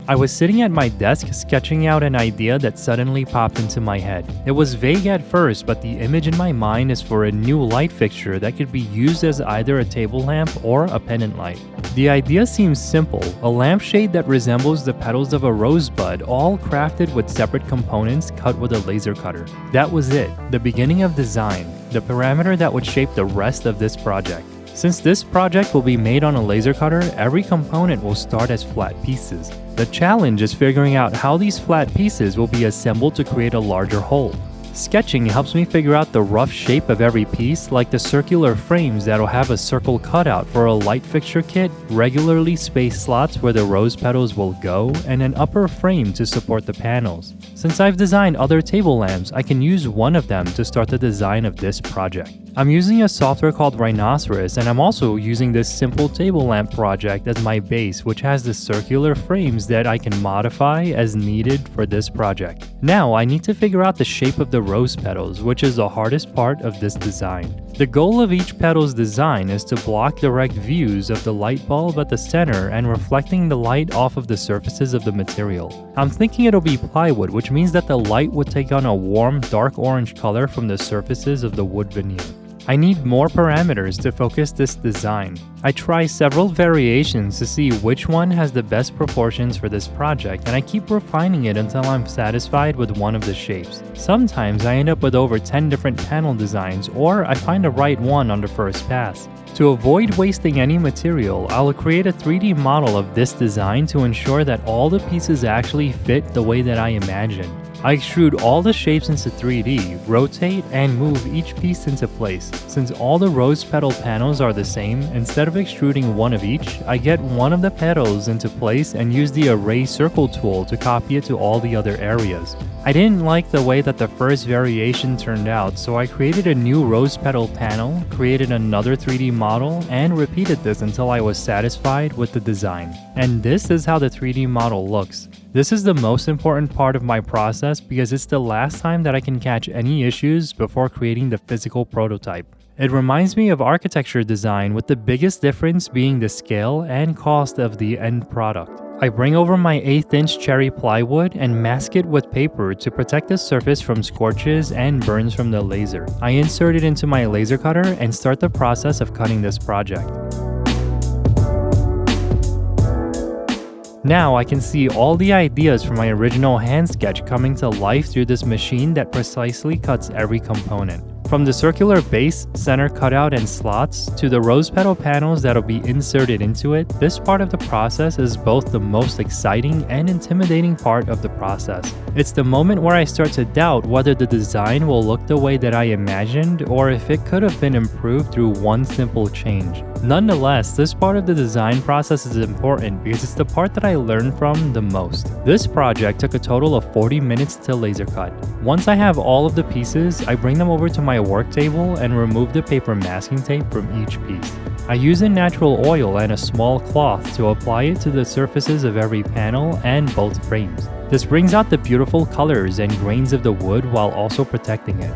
I was sitting at my desk sketching out an idea that suddenly popped into my head. It was vague at first, but the image in my mind is for a new light fixture that could be used as either a table lamp or a pendant light. The idea seems simple, a lampshade that resembles the petals of a rosebud, all crafted with separate components cut with a laser cutter. That was it, the beginning of design, the parameter that would shape the rest of this project. Since this project will be made on a laser cutter, every component will start as flat pieces. The challenge is figuring out how these flat pieces will be assembled to create a larger whole. Sketching helps me figure out the rough shape of every piece, like the circular frames that'll have a circle cutout for a light fixture kit, regularly spaced slots where the rose petals will go, and an upper frame to support the panels. Since I've designed other table lamps, I can use one of them to start the design of this project. I'm using a software called Rhinoceros, and I'm also using this simple table lamp project as my base, which has the circular frames that I can modify as needed for this project. Now I need to figure out the shape of the rose petals, which is the hardest part of this design. The goal of each petal's design is to block direct views of the light bulb at the center and reflecting the light off of the surfaces of the material. I'm thinking it'll be plywood, which means that the light would take on a warm dark orange color from the surfaces of the wood veneer. I need more parameters to focus this design. I try several variations to see which one has the best proportions for this project, and I keep refining it until I'm satisfied with one of the shapes. Sometimes I end up with over 10 different panel designs, or I find the right one on the first pass. To avoid wasting any material, I'll create a 3D model of this design to ensure that all the pieces actually fit the way that I imagine. I extrude all the shapes into 3D, rotate, and move each piece into place. Since all the rose petal panels are the same, instead of extruding one of each, I get one of the petals into place and use the erase circle tool to copy it to all the other areas. I didn't like the way that the first variation turned out, so I created a new rose petal panel, created another 3D model, and repeated this until I was satisfied with the design. And this is how the 3D model looks. This is the most important part of my process because it's the last time that I can catch any issues before creating the physical prototype. It reminds me of architecture design, with the biggest difference being the scale and cost of the end product. I bring over my 1/8 inch cherry plywood and mask it with paper to protect the surface from scorches and burns from the laser. I insert it into my laser cutter and start the process of cutting this project. Now I can see all the ideas from my original hand sketch coming to life through this machine that precisely cuts every component. From the circular base, center cutout, and slots, to the rose petal panels that'll be inserted into it, this part of the process is both the most exciting and intimidating part of the process. It's the moment where I start to doubt whether the design will look the way that I imagined or if it could have been improved through one simple change. Nonetheless, this part of the design process is important because it's the part that I learned from the most. This project took a total of 40 minutes to laser cut. Once I have all of the pieces, I bring them over to my work table and remove the paper masking tape from each piece. I use a natural oil and a small cloth to apply it to the surfaces of every panel and both frames. This brings out the beautiful colors and grains of the wood while also protecting it.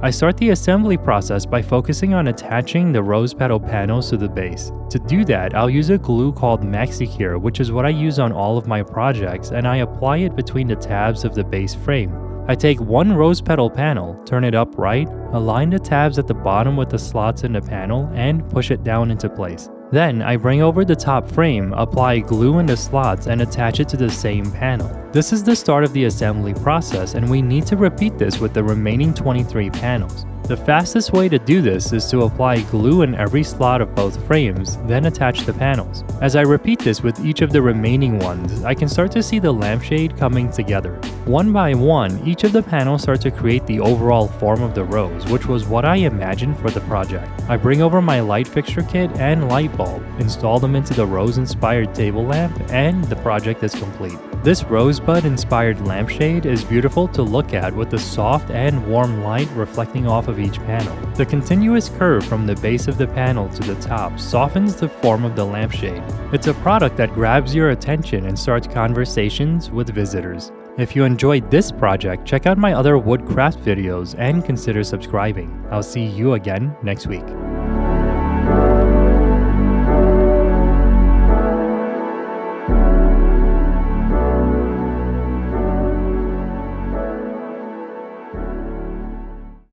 I start the assembly process by focusing on attaching the rose petal panels to the base. To do that, I'll use a glue called MaxiCure, which is what I use on all of my projects, and I apply it between the tabs of the base frame. I take one rose petal panel, turn it upright, align the tabs at the bottom with the slots in the panel, and push it down into place. Then, I bring over the top frame, apply glue in the slots, and attach it to the same panel. This is the start of the assembly process, and we need to repeat this with the remaining 23 panels. The fastest way to do this is to apply glue in every slot of both frames, then attach the panels. As I repeat this with each of the remaining ones, I can start to see the lampshade coming together. One by one, each of the panels start to create the overall form of the rose, which was what I imagined for the project. I bring over my light fixture kit and light bulb, install them into the rose-inspired table lamp, and the project is complete. This rosebud-inspired lampshade is beautiful to look at with the soft and warm light reflecting off of each panel. The continuous curve from the base of the panel to the top softens the form of the lampshade. It's a product that grabs your attention and starts conversations with visitors. If you enjoyed this project, check out my other woodcraft videos and consider subscribing. I'll see you again next week.